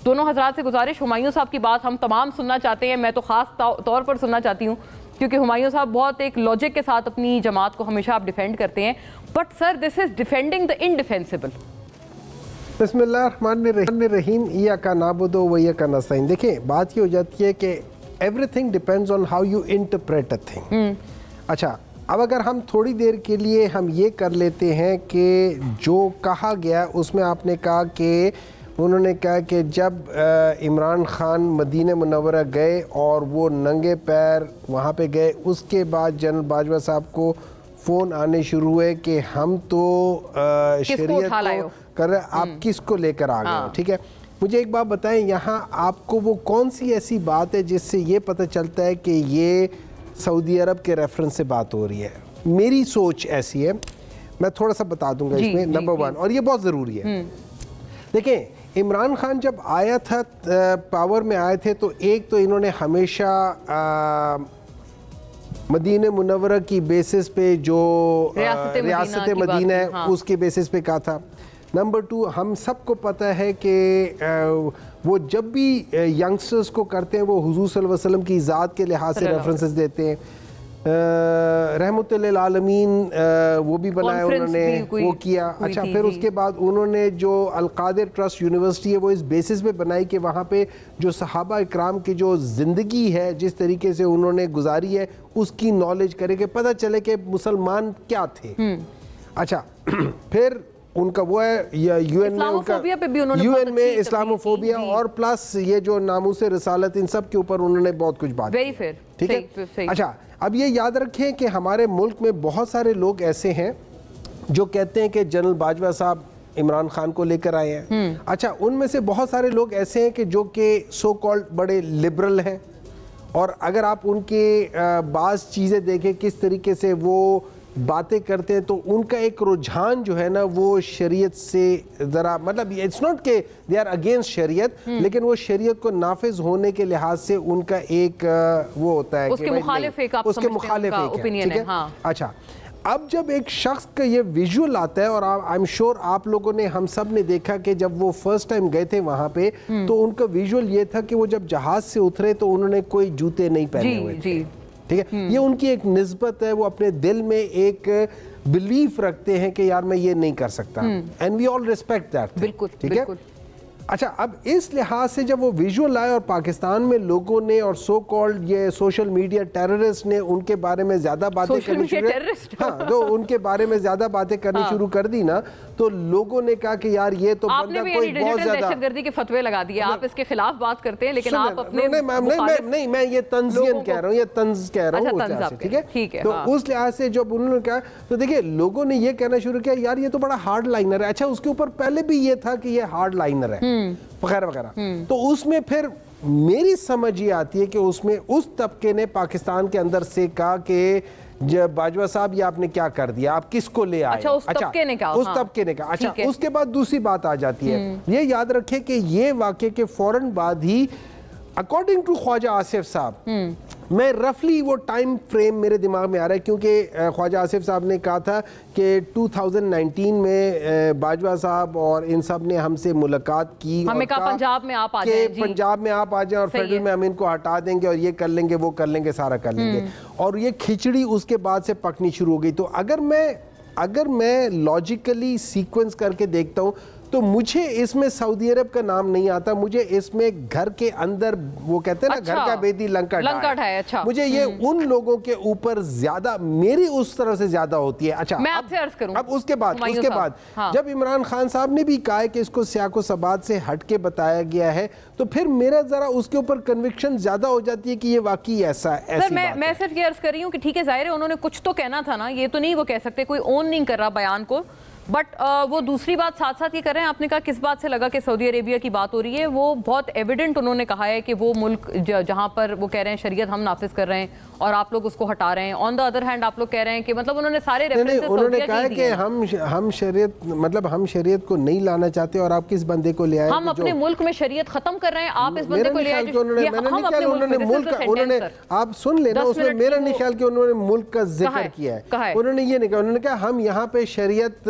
دونوں حضرات سے گزارش، ہمایوں صاحب کی بات ہم تمام سننا چاہتے ہیں، میں تو خاص طور پر سننا چاہتی ہوں کیونکہ ہمایوں صاحب بہت ایک لاجک کے ساتھ اپنی جماعت کو ہمیشہ آپ ڈیفینڈ کرتے ہیں، but sir this is defending دا انڈیفینسبل. بسم اللہ الرحمن الرحیم. ایاک نعبد و ایاک نستعین. دیکھیں بات یہ ہو جاتی ہے کہ every thing depends on how you interpret a thing. اچھا اب اگر ہم تھوڑی دیر کے لیے ہم یہ کر لیتے ہیں کہ جو کہا گیا اس میں آپ نے کہا کہ انہوں نے کہا کہ جب عمران خان مدینہ منورہ گئے اور وہ ننگے پیر وہاں پہ گئے، اس کے بعد جنرل باجوہ صاحب کو فون آنے شروع ہوئے کہ ہم تو شریعت کو کر رہے، آپ کس کو لے کر آ گئے. ٹھیک ہے، مجھے ایک بات بتائیں، یہاں آپ کو وہ کون سی ایسی بات ہے جس سے یہ پتہ چلتا ہے کہ یہ سعودی عرب کے ریفرنس سے بات ہو رہی ہے؟ میری سوچ ایسی ہے، میں تھوڑا سا بتا دوں گا اس میں. نمبر 1، اور یہ بہت ضروری ہے. دیکھیں عمران خان جب آیا تھا پاور میں آئے تھے تو ایک تو انہوں نے ہمیشہ مدینہ منورہ کی بیسس پہ جو ریاست مدینہ ہے اس کے بیسس پہ کہا تھا. نمبر 2، ہم سب کو پتہ ہے کہ وہ جب بھی ینگسٹرز کو کرتے ہیں وہ حضور صلی اللہ علیہ وسلم کی ذات کے لحاظ سے ریفرنسز دیتے ہیں. رحمت للعالمین وہ بھی بنایا انہوں نے، وہ کیا. اچھا پھر اس کے بعد انہوں نے جو القادر ٹرسٹ یونیورسٹی ہے وہ اس بیسس پہ بنائی کہ وہاں پہ جو صحابہ اکرام کی جو زندگی ہے جس طریقے سے انہوں نے گزاری ہے اس کی نالج کرے کہ پتہ چلے کہ مسلمان کیا تھے. اچھا پھر ان کا وہ ہے یو این میں اسلاموفوبیا اور پلس یہ جو ناموس رسالت، ان سب کے اوپر انہوں نے بہت کچھ بات کی. ٹھیک ہے. اچھا اب یہ یاد رکھیں کہ ہمارے ملک میں بہت سارے لوگ ایسے ہیں جو کہتے ہیں کہ جنرل باجوہ صاحب عمران خان کو لے کر آئے ہیں. اچھا ان میں سے بہت سارے لوگ ایسے ہیں کہ جو کہ سو کالڈ بڑے لبرل ہیں، اور اگر آپ ان کے بعض چیزیں دیکھیں کس طریقے سے وہ باتیں کرتے ہیں تو ان کا ایک رجحان جو ہے نا وہ شریعت سے ذرا مطلب اٹس ناٹ کہ دے آر اگینسٹ شریعت، لیکن وہ شریعت کو نافذ ہونے کے لحاظ سے ان کا ایک وہ ہوتا ہے اس کے مخالف ایک آپ سمجھتے ہیں ان کا اوپینین ہے. اچھا اب جب ایک شخص کا یہ ویژول آتا ہے، اور آئی ایم شیور آپ لوگوں نے، ہم سب نے دیکھا کہ جب وہ فرسٹ ٹائم گئے تھے وہاں پہ تو ان کا ویژول یہ تھا کہ وہ جب جہاز سے اترے تو انہوں نے کوئی جوتے نہیں پہنے ہوئے تھے. ٹھیک ہے، یہ ان کی ایک نسبت ہے، وہ اپنے دل میں ایک بلیف رکھتے ہیں کہ یار میں یہ نہیں کر سکتا، and we all respect that. بالکل ٹھیک ہے. اچھا اب اس لحاظ سے جب وہ ویژول آئے اور پاکستان میں لوگوں نے اور سو کالڈ یہ سوشل میڈیا ٹیررسٹ نے ان کے بارے میں زیادہ باتیں کرنی ان کے بارے میں زیادہ باتیں کرنی شروع کر دی نا، تو لوگوں نے کہا کہ یار یہ تو بندہ کوئی بہت زیادہ دہشت گردی کے فتوے لگا دیے، آپ اس کے خلاف بات کرتے ہیں لیکن آپ اپنے نہیں، میں یہ تنزین کہہ رہا ہوں، یہ طنز کہہ رہا ہوں. ٹھیک ہے. تو اس لحاظ سے جب انہوں نے کہا تو دیکھیں لوگوں نے یہ کہنا شروع کیا یار یہ تو بڑا ہارڈ لائنر ہے. اچھا اس کے اوپر پہلے بھی یہ تھا کہ یہ ہارڈ لائنر ہے وغیرہ وغیرہ. تو اس میں پھر میری سمجھ یہ آتی ہے کہ اس میں اس طبقے نے پاکستان کے اندر سے کہا کہ جب باجوہ صاحب یہ آپ نے کیا کر دیا، آپ کس کو لے آئے. اچھا اس طبقے نے کہا. اچھا اس کے بعد دوسری بات آ جاتی ہے. یہ یاد رکھیں کہ یہ واقعے کے فوراً بعد ہی اکارڈنگ ٹو خواجہ آصف صاحب، میں رفلی وہ ٹائم فریم میرے دماغ میں آ رہا ہے کیونکہ خواجہ آصف صاحب نے کہا تھا کہ 2019 میں باجوہ صاحب اور ان سب نے ہم سے ملاقات کی، ہمیں کہا پنجاب میں آپ آ جائیں، پنجاب میں آپ آ جائیں اور فیڈرل میں ہم ان کو ہٹا دیں گے اور یہ کر لیں گے وہ کر لیں گے سارا کر لیں گے. اور یہ کھچڑی اس کے بعد سے پکنی شروع ہو گئی. تو اگر میں لاجیکلی سیکوینس کر کے دیکھتا ہوں تو مجھے اس میں سعودی عرب کا نام نہیں آتا، مجھے اس میں گھر کے اندر وہ کہتے ہیں نا گھر کا بیدی لنکا ڈھائے، مجھے یہ ان لوگوں کے اوپر زیادہ میری اس طرح سے زیادہ ہوتی ہے. اچھا میں آپ سے عرض کروں اب اس کے بعد جب عمران خان صاحب نے بھی کہا ہے کہ اس کو سیاق و سبات سے ہٹ کے بتایا گیا ہے تو پھر میرا ذرا اس کے اوپر کنوکشن زیادہ ہو جاتی ہے کہ یہ واقعی ایسا ایسی بات ہے. میں صرف یہ عرض کر رہی ہوں کہ ٹھیک ہے ظاہر ہے انہوں نے کچھ تو کہنا تھا نا، یہ تو نہیں وہ کہہ سکتے، کوئی اون نہیں کر رہا بیان کو، بٹ وہ دوسری بات ساتھ ساتھ یہ کر رہے ہیں. آپ نے کہا کس بات سے لگا کہ سعودی عربیہ کی بات ہو رہی ہے، وہ بہت ایویڈنٹ انہوں نے کہا ہے کہ وہ ملک جہاں پر وہ کہہ رہے ہیں شریعت ہم نافذ کر رہے ہیں اور آپ لوگ اس کو ہٹا رہے ہیں. آن دا ادر ہینڈ آپ لوگ کہہ رہے ہیں کہ مطلب انہوں نے سارے ریفرنسز انہوں نے کہا کہ ہم شریعت مطلب ہم شریعت کو نہیں لانا چاہتے اور آپ کس بندے کو لے آئے، ہم اپنے ملک میں شریعت ختم کر رہے ہیں، آپ اس بندے کو لے آئے. آپ سن لینا اس میں میرا نہیں خیال کہ انہوں نے ملک کا ذکر کیا ہے. انہوں نے یہ نہیں کہا، انہوں نے کہا ہم یہاں پہ شریعت